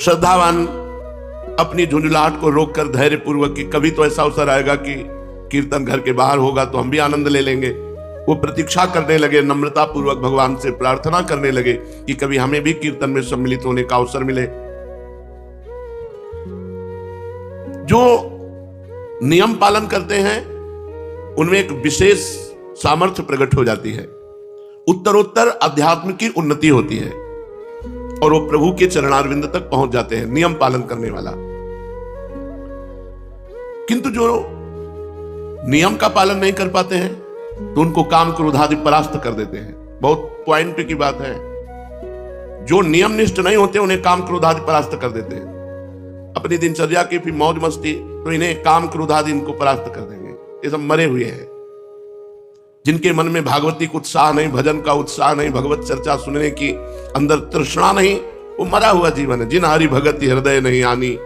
श्रद्धावान अपनी झुंझुलाहट को रोककर धैर्य पूर्वक कि कभी तो ऐसा अवसर आएगा कि कीर्तन घर के बाहर होगा तो हम भी आनंद ले लेंगे, वो प्रतीक्षा करने लगे, नम्रता पूर्वक भगवान से प्रार्थना करने लगे कि कभी हमें भी कीर्तन में सम्मिलित होने का अवसर मिले। जो नियम पालन करते हैं उनमें एक विशेष सामर्थ्य प्रकट हो जाती है, उत्तरोत्तर अध्यात्म की उन्नति होती है और वो प्रभु के चरणारविंद तक पहुंच जाते हैं, नियम पालन करने वाला। किंतु जो नियम का पालन नहीं कर पाते हैं तो उनको काम क्रोध आदि परास्त कर देते हैं। बहुत पॉइंट की बात है, जो नियम निष्ठ नहीं होते उन्हें काम क्रोध आदि परास्त कर देते हैं। अपनी दिनचर्या की फिर मौज मस्ती, तो इन्हें काम क्रोध आदि इनको परास्त कर देंगे। ये सब मरे हुए हैं, जिनके मन में भागवती का उत्साह नहीं, भजन का उत्साह नहीं, भगवत चर्चा सुनने की अंदर तृष्णा नहीं, वो मरा हुआ जीवन है। जिन हरि भगति हृदय नहीं आनी,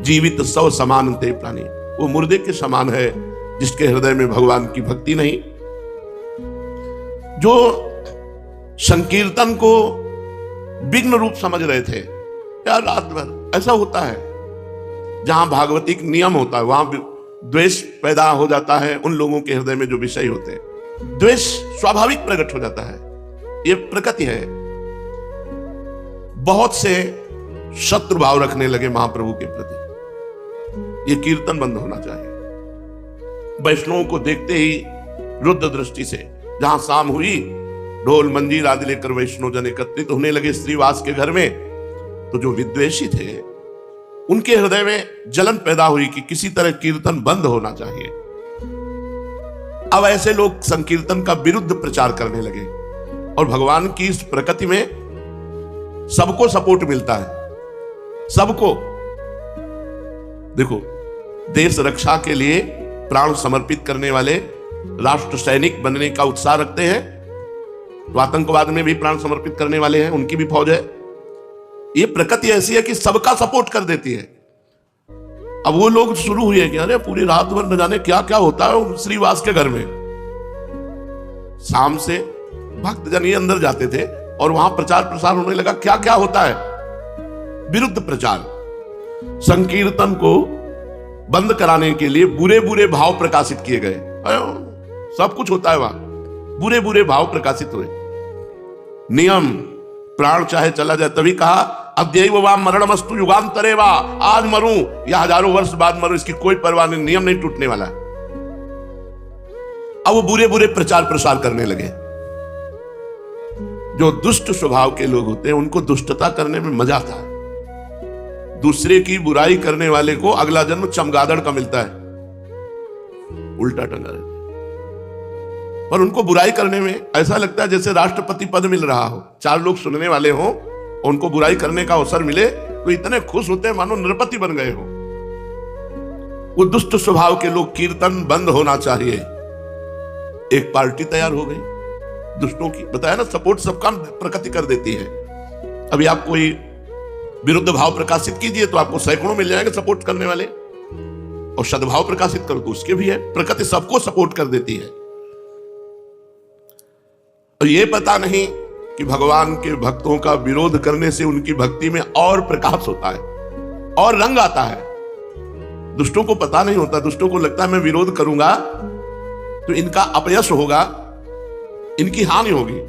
जीवित सौ समान ते प्राणी, वो मुर्दे के समान है जिसके हृदय में भगवान की भक्ति नहीं। जो संकीर्तन को विघ्न रूप समझ रहे थे, यार रात भर ऐसा होता है जहां भागवतिक नियम होता है वहां द्वेष पैदा हो जाता है। उन लोगों के हृदय में जो विषय होते हैं, द्वेष स्वाभाविक प्रकट हो जाता है, ये प्रकृति है। बहुत से शत्रु भाव रखने लगे महाप्रभु के प्रति। ये कीर्तन बंद होना चाहिए। वैष्णवों को देखते ही रुद्र दृष्टि से, जहां शाम हुई ढोल मंजीर आदि लेकर वैष्णव जन एकत्रित होने लगे श्रीवास के घर में, तो जो विद्वेषी थे उनके हृदय में जलन पैदा हुई कि किसी तरह कीर्तन बंद होना चाहिए। अब ऐसे लोग संकीर्तन का विरुद्ध प्रचार करने लगे और भगवान की इस प्रकृति में सबको सपोर्ट मिलता है, सबको। देखो, देश रक्षा के लिए प्राण समर्पित करने वाले राष्ट्र सैनिक बनने का उत्साह रखते हैं, तो आतंकवाद में भी प्राण समर्पित करने वाले हैं, उनकी भी फौज है। ये प्रकृति ऐसी है कि सबका सपोर्ट कर देती है। अब वो लोग शुरू हुए कि अरे पूरी रात भर न जाने क्या क्या होता है श्रीवास के घर में। शाम से भक्तजन ही अंदर जाते थे और वहां प्रचार प्रसार होने लगा, क्या क्या होता है, विरुद्ध प्रचार। संकीर्तन को बंद कराने के लिए बुरे बुरे भाव प्रकाशित किए गए। सब कुछ होता है वहां, बुरे बुरे भाव प्रकाशित हुए। नियम, प्राण चाहे चला जाए, तभी कहा अद्यैव वा मरणमस्तु युगांतरे वा, आज मरूं या हजारों वर्ष बाद मरूं, इसकी कोई परवाह नहीं, नियम नहीं टूटने वाला। अब वो बुरे बुरे प्रचार प्रसार करने लगे। जो दुष्ट स्वभाव के लोग होते हैं उनको दुष्टता करने में मजा आता है। दूसरे की बुराई करने वाले को अगला जन्म चमगादड़ का मिलता है, उल्टा टंगा रहता है। और उनको बुराई करने में ऐसा लगता है जैसे राष्ट्रपति पद मिल रहा हो, चार लोग सुनने वाले हो, उनको बुराई करने का अवसर मिले तो इतने खुश होते हैं मानो नृपति बन गए हो। वो दुष्ट स्वभाव के लोग, कीर्तन बंद होना चाहिए। एक पार्टी तैयार हो गई दुष्टों की, बताया ना, सपोर्ट सबका प्रकृति कर देती है। अभी आप कोई विरुद्ध भाव प्रकाशित कीजिए तो आपको सैकड़ों मिल जाएंगे सपोर्ट करने वाले, और सद्भाव प्रकाशित करो तो उसके भी है। प्रकृति सबको सपोर्ट कर देती है। और ये पता नहीं कि भगवान के भक्तों का विरोध करने से उनकी भक्ति में और प्रकाश होता है और रंग आता है। दुष्टों को पता नहीं होता, दुष्टों को लगता है मैं विरोध करूंगा तो इनका अपयश होगा, इनकी हानि होगी।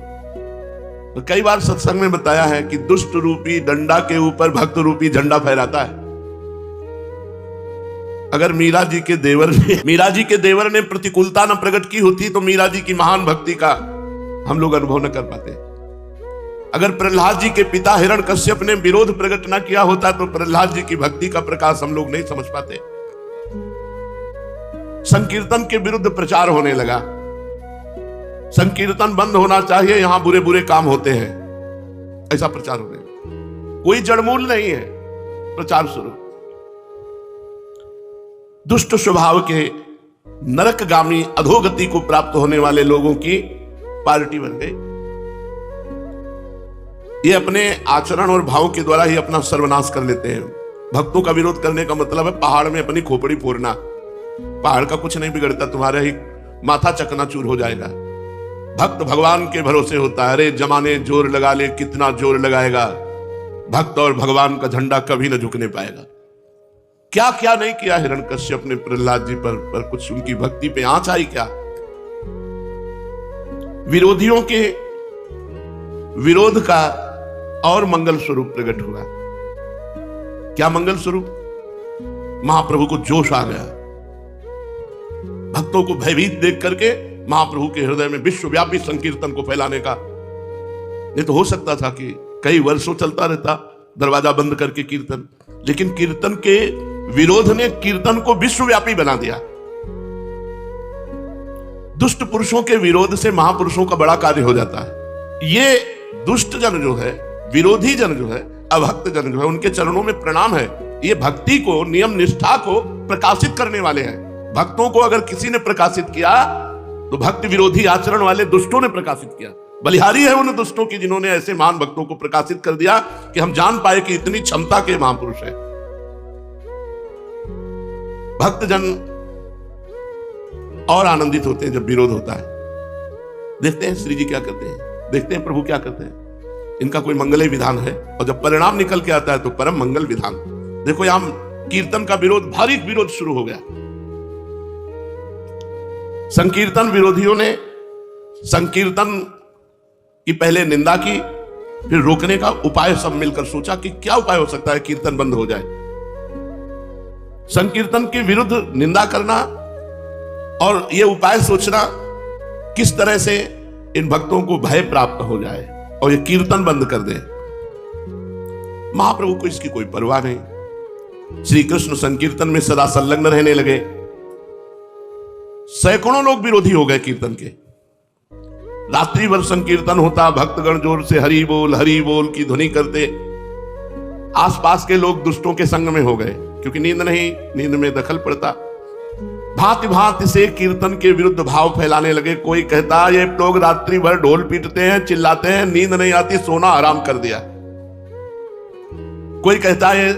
तो कई बार सत्संग में बताया है कि दुष्ट रूपी डंडा के ऊपर भक्त रूपी झंडा फहराता है। अगर मीरा जी के देवर ने प्रतिकूलता न प्रकट की होती तो मीरा जी की महान भक्ति का हम लोग अनुभव न कर पाते। अगर प्रहलाद जी के पिता हिरण्यकश्यप ने विरोध प्रकट न किया होता तो प्रहलाद जी की भक्ति का प्रकाश हम लोग नहीं समझ पाते। संकीर्तन के विरुद्ध प्रचार होने लगा। संकीर्तन बंद होना चाहिए, यहां बुरे बुरे काम होते हैं, ऐसा प्रचार होने लगा। कोई जड़मूल नहीं है, प्रचार शुरू। दुष्ट स्वभाव के नरकगामी अधोगति को प्राप्त होने वाले लोगों की पार्टी बन गई। ये अपने आचरण और भाव के द्वारा ही अपना सर्वनाश कर लेते हैं। भक्तों का विरोध करने का मतलब है पहाड़ में अपनी खोपड़ी फोड़ना। पहाड़ का कुछ नहीं बिगड़ता, तुम्हारा ही माथा चकनाचूर हो जाएगा। भक्त भगवान के भरोसे होता है। अरे जमाने जोर लगा ले, कितना जोर लगाएगा, भक्त और भगवान का झंडा कभी न झुकने पाएगा। क्या क्या नहीं किया हिरण्यकश्यप ने प्रहलाद जी पर कुछ उनकी भक्ति पे आंच आई क्या? विरोधियों के विरोध का और मंगल स्वरूप प्रकट हुआ। क्या मंगल स्वरूप? महाप्रभु को जोश आ गया। भक्तों को भयभीत देख करके महाप्रभु के हृदय में विश्वव्यापी संकीर्तन को फैलाने का, नहीं तो हो सकता था कि कई वर्षों चलता रहता दरवाजा बंद करके कीर्तन, लेकिन कीर्तन के विरोध ने कीर्तन को विश्वव्यापी बना दिया। दुष्ट पुरुषों के विरोध से महापुरुषों का बड़ा कार्य हो जाता है। ये दुष्ट जन जो है, विरोधी जन जो है, अभक्त जन जो है, उनके चरणों में प्रणाम है। ये भक्ति को, नियम निष्ठा को प्रकाशित करने वाले हैं। भक्तों को अगर किसी ने प्रकाशित किया तो भक्ति विरोधी आचरण वाले दुष्टों ने प्रकाशित किया। बलिहारी है उन दुष्टों की जिन्होंने ऐसे महान भक्तों को प्रकाशित कर दिया कि हम जान पाए कि इतनी क्षमता के महापुरुष है। भक्तजन और आनंदित होते हैं जब विरोध होता है। देखते हैं श्री जी क्या करते हैं, देखते हैं प्रभु क्या करते हैं। इनका कोई मंगल विधान है और जब परिणाम निकल के आता है तो परम मंगल विधान। देखो यहां कीर्तन का विरोध, भारी विरोध शुरू हो गया। संकीर्तन विरोधियों ने संकीर्तन की पहले निंदा की, फिर रोकने का उपाय सब मिलकर सोचा कि क्या उपाय हो सकता है कीर्तन बंद हो जाए। संकीर्तन के विरुद्ध निंदा करना और यह उपाय सोचना किस तरह से इन भक्तों को भय प्राप्त हो जाए और ये कीर्तन बंद कर दे। महाप्रभु को इसकी कोई परवाह नहीं। श्री कृष्ण संकीर्तन में सदा संलग्न रहने लगे। सैकड़ों लोग विरोधी हो गए कीर्तन के। रात्रि भर संकीर्तन होता, भक्तगण जोर से हरि बोल की ध्वनि करते। आसपास के लोग दुष्टों के संग में हो गए क्योंकि नींद नहीं, नींद में दखल पड़ता। भांति भांति से कीर्तन के विरुद्ध भाव फैलाने लगे। कोई कहता ये लोग रात्रि भर ढोल पीटते हैं, चिल्लाते हैं, नींद नहीं आती, सोना आराम कर दिया। कोई कहता है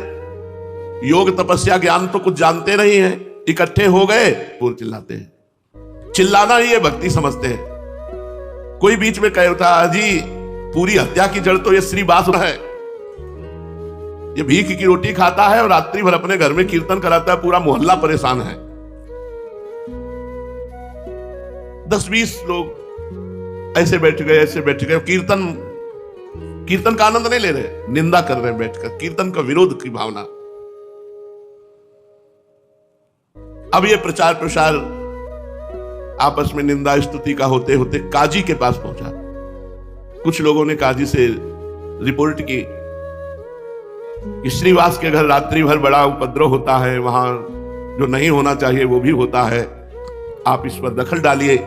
योग तपस्या ज्ञान तो कुछ जानते नहीं है, इकट्ठे हो गए पूर चिल्लाते हैं। चिल्लाना ही ये भक्ति समझते हैं। कोई बीच में कहता जी पूरी हत्या की जड़ तो ये श्रीवास है, ये भीख की रोटी खाता है और रात्रि भर अपने घर में कीर्तन कराता है, पूरा मोहल्ला परेशान है। 10-20 लोग ऐसे बैठ गए, कीर्तन का आनंद नहीं ले रहे, निंदा कर रहे हैं बैठकर, कीर्तन का विरोध की भावना। अब ये प्रचार प्रसार आपस में निंदा स्तुति का होते होते काजी के पास पहुंचा। कुछ लोगों ने काजी से रिपोर्ट की कि श्रीवास के घर रात्रि भर बड़ा उपद्रव होता है, वहां जो नहीं होना चाहिए वो भी होता है, आप इस पर दखल डालिए।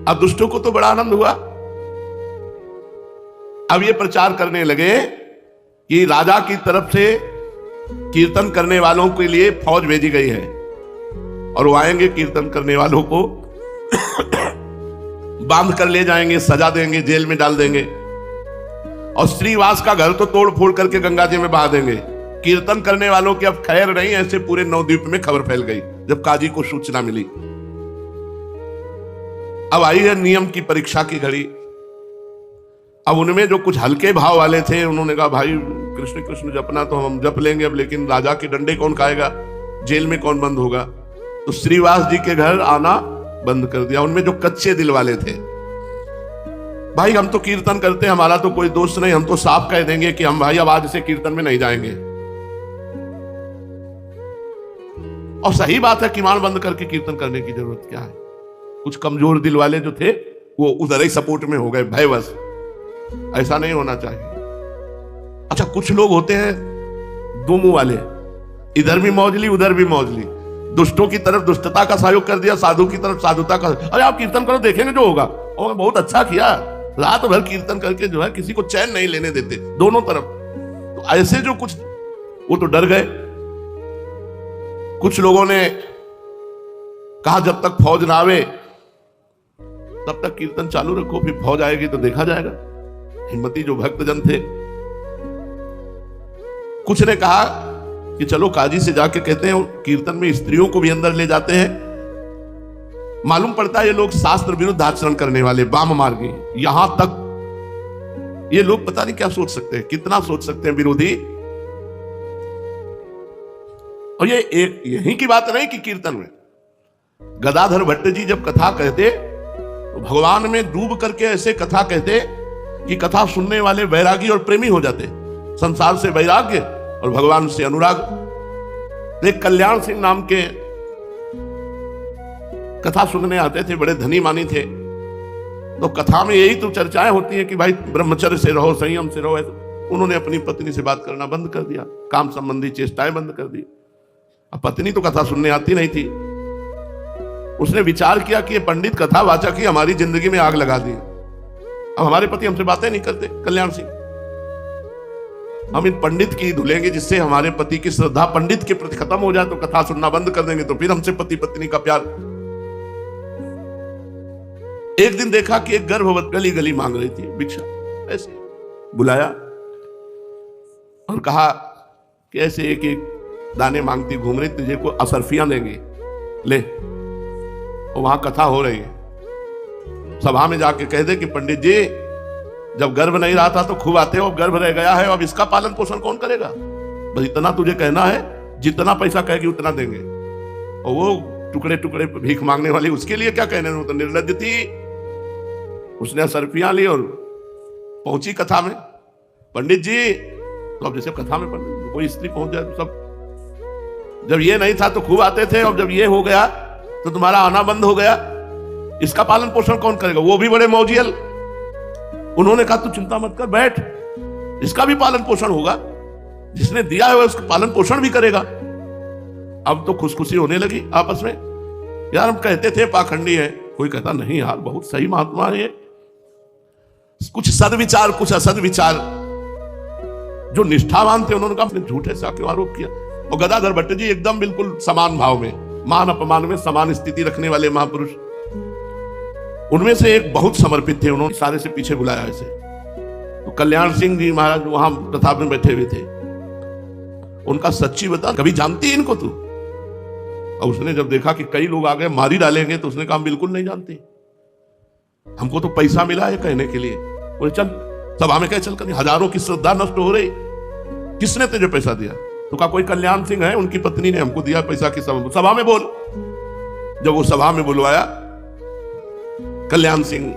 अब दुष्टों को तो बड़ा आनंद हुआ। अब ये प्रचार करने लगे कि राजा की तरफ से कीर्तन करने वालों के लिए फौज भेजी गई है और वो आएंगे, कीर्तन करने वालों को बांध कर ले जाएंगे, सजा देंगे, जेल में डाल देंगे और श्रीवास का घर तो तोड़ फोड़ करके गंगा जी में बहा देंगे। कीर्तन करने वालों की अब खैर नहीं। ऐसे पूरे नवद्वीप में खबर फैल गई जब काजी को सूचना मिली। अब आई है नियम की परीक्षा की घड़ी। अब उनमें जो कुछ हल्के भाव वाले थे उन्होंने कहा भाई कृष्ण कृष्ण जपना तो हम जप लेंगे अब, लेकिन राजा के डंडे कौन खाएगा, जेल में कौन बंद होगा। तो श्रीवास जी के घर आना बंद कर दिया। उनमें जो कच्चे दिल वाले थे, भाई हम तो कीर्तन करते हैं, हमारा तो कोई दोष नहीं, हम तो साफ कह देंगे कि हम भाई अब आज से कीर्तन में नहीं जाएंगे। और सही बात है, किवाड़ बंद करके कीर्तन करने की जरूरत क्या है। कुछ कमजोर दिल वाले जो थे वो उधर ही सपोर्ट में हो गए, भयवश। ऐसा नहीं होना चाहिए। अच्छा, कुछ लोग होते हैं दो मुंह वाले, इधर भी मौजली उधर भी मौजली। दुष्टों की तरफ दुष्टता का सहयोग कर दिया, साधु की तरफ साधुता का। अरे आप कीर्तन करो, देखेंगे जो होगा। और बहुत अच्छा किया, रात भर कीर्तन करके जो है किसी को चैन नहीं लेने देते दोनों तरफ। तो ऐसे जो कुछ वो तो डर गए। कुछ लोगों ने कहा जब तक फौज ना आवे तब तक कीर्तन चालू रखो, फिर फौज आएगी तो देखा जाएगा। हिम्मती जो भक्तजन थे। कुछ ने कहा कि चलो काजी से जाके कहते हैं कीर्तन में स्त्रियों को भी अंदर ले जाते हैं। मालूम पड़ता है ये लोग शास्त्र विरुद्ध आचरण करने वाले, वाम मार्गी। यहां तक ये लोग पता नहीं क्या सोच सकते हैं, कितना सोच सकते हैं विरोधी। और ये यही की बात नहीं कि कीर्तन में गदाधर भट्ट जी जब कथा कहते तो भगवान में डूब करके ऐसे कथा कहते कि कथा सुनने वाले वैरागी और प्रेमी हो जाते, संसार से वैराग्य और भगवान से अनुराग। एक कल्याण सिंह नाम के कथा सुनने आते थे, बड़े धनी मानी थे। तो कथा में यही तो चर्चाएं होती हैं कि भाई ब्रह्मचर्य से रहो, संयम से रहो। उन्होंने अपनी पत्नी से बात करना बंद कर दिया, काम संबंधी चेष्टाएं बंद कर दी। अब पत्नी तो कथा सुनने आती नहीं थी। उसने विचार किया कि ये पंडित कथा वाचक ही हमारी जिंदगी में आग लगा दी। अब हमारे पति हमसे बातें नहीं करते, कल्याण सिंह, हम इन पंडित की धुलेंगे जिससे हमारे पति की श्रद्धा पंडित के प्रति खत्म हो जाए। तो कथा सुनना बंद कर देंगे तो फिर हमसे पति पत्नी का प्यार। एक दिन देखा कि एक गर्भवती गली गली मांग रही थी भिक्षा, ऐसे बुलाया और कहा कि ऐसे एक एक दाने मांगती घूम रही, तुझे को असरफियां देंगे, ले। और वहां कथा हो रही है, सभा में जाके कह दे कि पंडित जी जब गर्भ नहीं रहा था तो खूब आते हो, अब गर्भ रह गया है, अब इसका पालन पोषण कौन करेगा? बस इतना तुझे कहना है, जितना पैसा कहेगी उतना देंगे। और वो टुकड़े टुकड़े भीख मांगने वाली, उसके लिए क्या कहने, तो निर्लज्ज थी। उसने असरफियां ली और पहुंची कथा में, पंडित जी। तो अब जैसे कथा में पंडित कोई स्त्री पहुंच जाए तो सब, जब ये नहीं था तो खूब आते थे, और जब ये हो गया तो तुम्हारा आना बंद हो गया, इसका पालन पोषण कौन करेगा? वो भी बड़े मौजियल। उन्होंने कहा तू चिंता मत कर, बैठ, इसका भी पालन पोषण होगा, जिसने दिया है उसका पालन पोषण भी करेगा। अब तो खुशखुशी होने लगी आपस में। यार हम कहते थे पाखंडी है, कोई कहता नहीं यार बहुत सही महात्मा है, कुछ सदविचार कुछ असद विचार। जो निष्ठावान थे उन्होंने कहा झूठे से क्यों आरोप किया। और गदाधर भट्ट जी एकदम बिल्कुल समान भाव में, मान अपमान में समान स्थिति रखने वाले महापुरुष। उनमें से एक बहुत समर्पित थे, उन्होंने सारे से पीछे बुलाया ऐसे। तो कल्याण सिंह जी महाराज वहां कथा में बैठे हुए थे। उनका सच्ची बता, कभी जानती इनको तू? और उसने जब देखा कि कई लोग आ गए मारी डालेंगे, तो उसने कहा बिल्कुल नहीं जानती, हमको तो पैसा मिला है कहने के लिए। बोले चल सभा में कह, चल कर, हजारों की श्रद्धा नष्ट हो रही, किसने तुझे पैसा दिया? तो कहा कोई कल्याण सिंह है, उनकी पत्नी ने हमको दिया पैसा की सभा में बोल। जब वो सभा में बुलवाया, कल्याण सिंह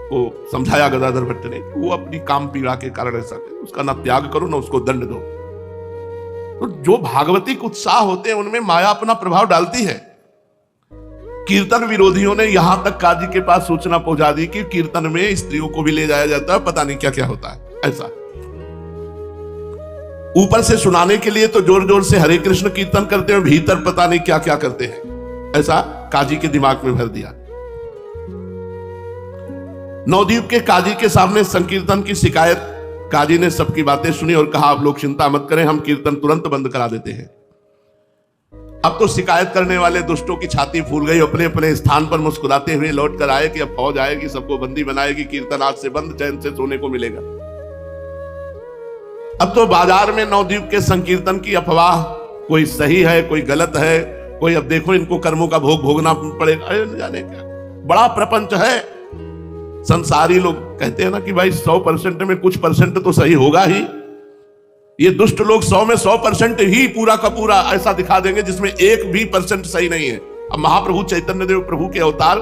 को समझाया गदाधर भट्ट ने, वो अपनी काम पीड़ा के कारण ऐसा करे, उसका ना त्याग करो ना उसको दंड दो। तो जो भागवतिक उत्साह होते हैं उनमें माया अपना प्रभाव डालती है। कीर्तन विरोधियों ने यहां तक काजी के पास सूचना पहुंचा दी कि कीर्तन में स्त्रियों को भी ले जाया जाता है, पता नहीं क्या क्या होता है ऐसा। ऊपर से सुनाने के लिए तो जोर जोर से हरे कृष्ण कीर्तन करते हैं, भीतर पता नहीं क्या क्या करते हैं, ऐसा काजी के दिमाग में भर दिया। नवद्वीप के काजी के सामने संकीर्तन की शिकायत, काजी ने सबकी बातें सुनी और कहा आप लोग चिंता मत करें, हम कीर्तन तुरंत बंद करा देते हैं। अब तो शिकायत करने वाले दुष्टों की छाती फूल गई, अपने अपने स्थान पर मुस्कुराते हुए लौट कर आए कि अब फौज आएगी, सबको बंदी बनाएगी, कीर्तन आज से बंद, चैन से सोने को मिलेगा। अब तो बाजार में नवद्वीप के संकीर्तन की अफवाह, कोई सही है कोई गलत है, कोई अब देखो इनको कर्मों का भोग भोगना पड़ेगा, अरे न जाने क्या बड़ा प्रपंच है। संसारी लोग कहते हैं ना कि भाई 100% में कुछ परसेंट तो सही होगा ही। ये दुष्ट लोग 100 में 100% ही पूरा का पूरा ऐसा दिखा देंगे जिसमें 1% सही नहीं है। अब महाप्रभु चैतन्य देव प्रभु के अवतार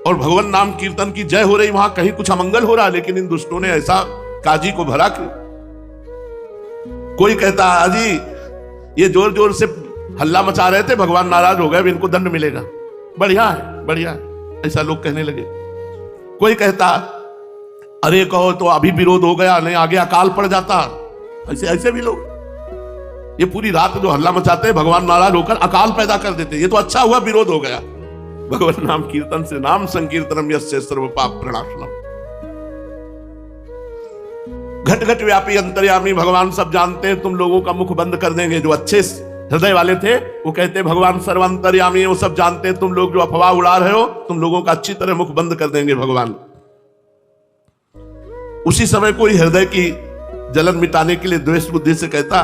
और भगवान नाम कीर्तन की जय हो रही, वहां कहीं कुछ अमंगल हो रहा, लेकिन इन दुष्टों ने ऐसा काजी को भरा कि कोई कहता अजी ये जोर जोर से हल्ला मचा रहे थे, भगवान नाराज हो गए, अब इनको दंड मिलेगा, बढ़िया है बढ़िया है, ऐसा लोग कहने लगे। कोई कहता अरे कहो तो अभी विरोध हो गया, नहीं आगे अकाल पड़ जाता, ऐसे ऐसे भी लोग ये पूरी रात जो हल्ला मचाते हैं, भगवान नाराज होकर अकाल पैदा कर देते, ये तो अच्छा हुआ विरोध हो गया। भगवान नाम कीर्तन से, नाम संकीर्तनम यस्य सर्व पाप प्रणाशनम। घट घट व्यापी अंतर्यामी भगवान सब जानते हैं, तुम लोगों का मुख बंद कर देंगे। जो अच्छे हृदय वाले थे वो कहते भगवान सर्वांतर्यामी, वो सब जानते हैं, तुम लोग जो अफवाह उड़ा रहे हो, तुम लोगों का अच्छी तरह मुख बंद कर देंगे भगवान। उसी समय कोई हृदय की जलन मिटाने के लिए द्वेष बुद्धि से कहता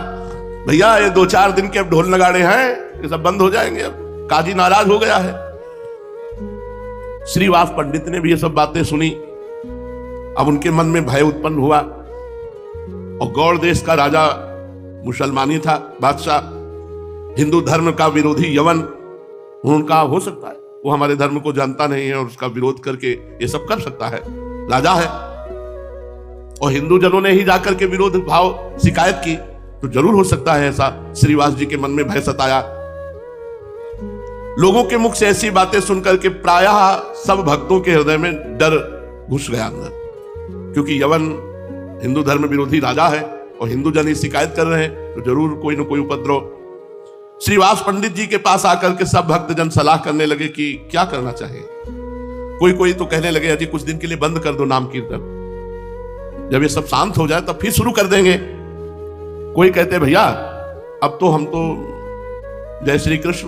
भैया ये 2-4 दिन के अब ढोल नगाड़े हैं, ये सब बंद हो जाएंगे, अब काजी नाराज हो गया है। श्रीवास पंडित ने भी ये सब बातें सुनी अब उनके मन में भय उत्पन्न हुआ, और गौड़ देश का राजा मुसलमानी था, बादशाह, हिंदू धर्म का विरोधी यवन। उनका हो सकता है वो हमारे धर्म को जानता नहीं है और उसका विरोध करके ये सब कर सकता है, राजा है। और हिंदू जनों ने ही जाकर के विरोध भाव शिकायत की, तो जरूर हो सकता है ऐसा। श्रीवास जी के मन में भय सताया। लोगों के मुख से ऐसी बातें सुनकर के प्रायः सब भक्तों के हृदय में डर घुस गया अंदर, क्योंकि यवन हिंदू धर्म विरोधी राजा है और हिंदू जन ही शिकायत कर रहे हैं, तो जरूर कोई न कोई उपद्रव। श्रीवास पंडित जी के पास आकर के सब भक्तजन सलाह करने लगे कि क्या करना चाहिए। कोई तो कहने लगे अजी कुछ दिन के लिए बंद कर दो नाम कीर्तन, जब ये सब शांत हो जाए तब फिर शुरू कर देंगे। कोई कहते भैया अब तो हम तो जय श्री कृष्ण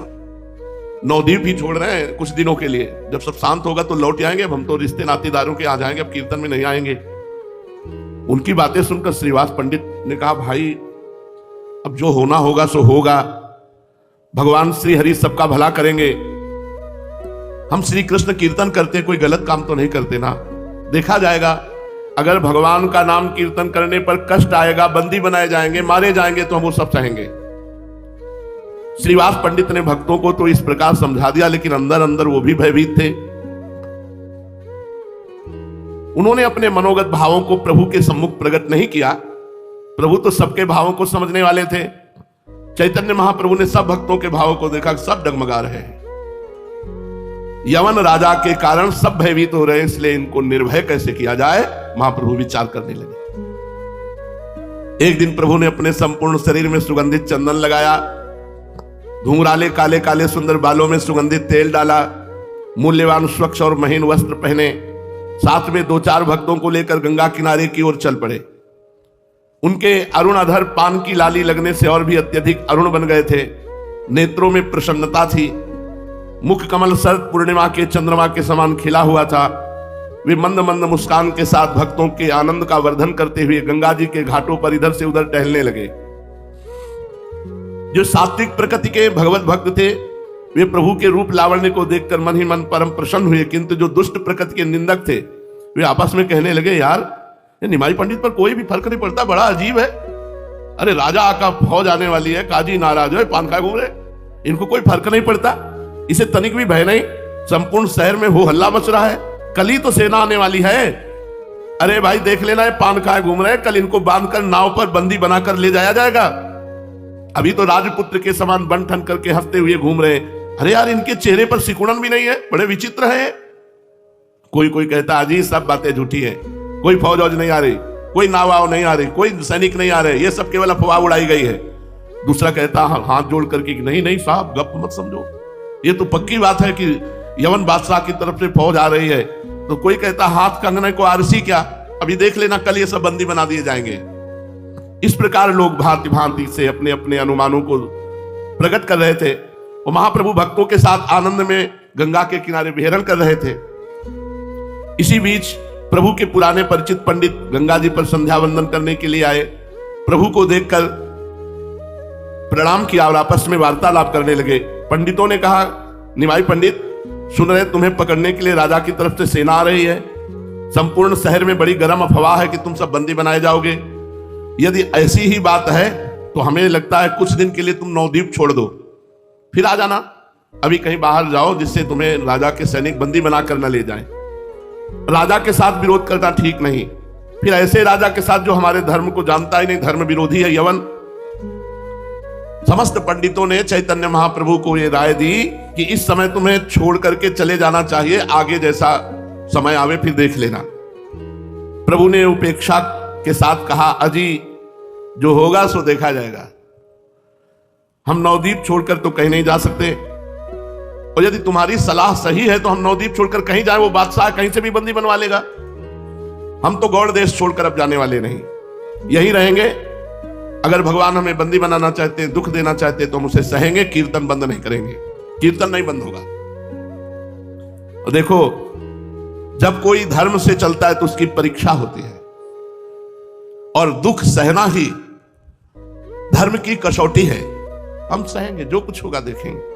नवद्वीप ही छोड़ रहे हैं कुछ दिनों के लिए, जब सब शांत होगा तो लौट आएंगे, अब हम तो रिश्ते नातेदारों के आ जाएंगे, अब कीर्तन में नहीं आएंगे। उनकी बातें सुनकर श्रीवास पंडित ने कहा भाई अब जो होना होगा सो होगा, भगवान श्री हरि सबका भला करेंगे। हम श्री कृष्ण कीर्तन करते, कोई गलत काम तो नहीं करते ना, देखा जाएगा। अगर भगवान का नाम कीर्तन करने पर कष्ट आएगा, बंदी बनाए जाएंगे, मारे जाएंगे, तो हम वो सब सहेंगे। श्रीवास पंडित ने भक्तों को तो इस प्रकार समझा दिया, लेकिन अंदर अंदर वो भी भयभीत थे। उन्होंने अपने मनोगत भावों को प्रभु के सम्मुख प्रकट नहीं किया। प्रभु तो सबके भावों को समझने वाले थे। चैतन्य महाप्रभु ने सब भक्तों के भावों को देखा, सब डगमगा रहे हैं। यवन राजा के कारण सब भयभीत हो रहे हैं, इसलिए इनको निर्भय कैसे किया जाए, महाप्रभु विचार करने लगे। एक दिन प्रभु ने अपने संपूर्ण शरीर में सुगंधित चंदन लगाया, घुंघराले काले काले सुंदर बालों में सुगंधित तेल डाला, मूल्यवान स्वच्छ और महीन वस्त्र पहने, साथ में 2-4 भक्तों को लेकर गंगा किनारे की ओर चल पड़े। उनके अरुण अधर पान की लाली लगने से और भी अत्यधिक अरुण बन गए थे। नेत्रों में प्रसन्नता थी, मुख कमल शरद पूर्णिमा के चंद्रमा के समान खिला हुआ था। वे मंद मंद मुस्कान के साथ भक्तों के आनंद का वर्धन करते हुए गंगा जी के घाटों पर इधर से उधर टहलने लगे। जो सात्विक प्रकृति के भगवत भक्त थे, वे प्रभु के रूप लावण्य को देखकर मन ही मन परम प्रसन्न हुए, किंतु जो दुष्ट प्रकृति के निंदक थे, वे आपस में कहने लगे, यार ये निमाई पंडित पर कोई भी फर्क नहीं पड़ता, बड़ा अजीब है। अरे राजा का फौज आने वाली है, काजी नाराज है, पान खा घूम रहे, इनको कोई फर्क नहीं पड़ता, इसे तनिक भी भय नहीं। संपूर्ण शहर में हो हल्ला मच रहा है, कल ही तो सेना आने वाली है। अरे भाई देख लेना, है पान खाए घूम रहे, कल इनको बांधकर नाव पर बंदी बनाकर ले जाया जाएगा। अभी तो राजपुत्र के समान बन ठन करके हंसते हुए घूम रहे। अरे यार इनके चेहरे पर सिकुड़न भी नहीं है, बड़े विचित्र है। कोई कहता अजी सब बातें झूठी है, कोई फौज नहीं आ रही, कोई नाव नहीं आ रही, कोई सैनिक नहीं आ रहे, ये सब केवल अफवाह उड़ाई गई है। दूसरा कहता हाथ जोड़ करके नहीं साहब गप मत समझो, ये तो पक्की बात है कि यवन बादशाह की तरफ से फौज आ रही है। तो कोई कहता हाथ कंगने को आरसी क्या, अभी देख लेना कल ये सब बंदी बना दिए जाएंगे। इस प्रकार लोग भांति भांति से अपने अपने अनुमानों को प्रकट कर रहे थे। और महाप्रभु भक्तों के साथ आनंद में गंगा के किनारे विहरण कर रहे थे। इसी बीच प्रभु के पुराने परिचित पंडित गंगा जी पर संध्या वंदन करने के लिए आए। प्रभु को देखकर प्रणाम किया और आपस में वार्तालाप करने लगे। पंडितों ने कहा, निमाई पंडित सुन रहे तुम्हें पकड़ने के लिए राजा की तरफ से सेना आ रही है, संपूर्ण शहर में बड़ी गर्म अफवाह है कि तुम सब बंदी बनाए जाओगे। यदि ऐसी ही बात है तो हमें लगता है कुछ दिन के लिए तुम नवद्वीप छोड़ दो, फिर आ जाना। अभी कहीं बाहर जाओ जिससे तुम्हें राजा के सैनिक बंदी बनाकर न ले जाएं। राजा के साथ विरोध करना ठीक नहीं, फिर ऐसे राजा के साथ जो हमारे धर्म को जानता ही नहीं, धर्म विरोधी है यवन। समस्त पंडितों ने चैतन्य महाप्रभु को यह राय दी कि इस समय तुम्हें छोड़ करके चले जाना चाहिए, आगे जैसा समय आवे फिर देख लेना। प्रभु ने उपेक्षा के साथ कहा, अजी जो होगा सो देखा जाएगा, हम नवद्वीप छोड़कर तो कहीं नहीं जा सकते, और यदि तुम्हारी सलाह सही है तो हम नवद्वीप छोड़कर कहीं जाए, वो बादशाह कहीं से भी बंदी बनवा लेगा। हम तो गौड़ देश छोड़कर अब जाने वाले नहीं, यही रहेंगे। अगर भगवान हमें बंदी बनाना चाहते हैं, दुख देना चाहते हैं, तो हम उसे सहेंगे, कीर्तन बंद नहीं करेंगे, कीर्तन नहीं बंद होगा। और देखो जब कोई धर्म से चलता है तो उसकी परीक्षा होती है, और दुख सहना ही धर्म की कसौटी है। हम सहेंगे, जो कुछ होगा देखेंगे।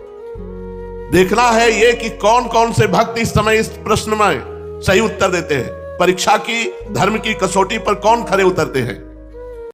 देखना है ये कि कौन कौन से भक्त इस समय इस प्रश्न में सही उत्तर देते हैं। परीक्षा की, धर्म की कसौटी पर कौन खरे उतरते हैं?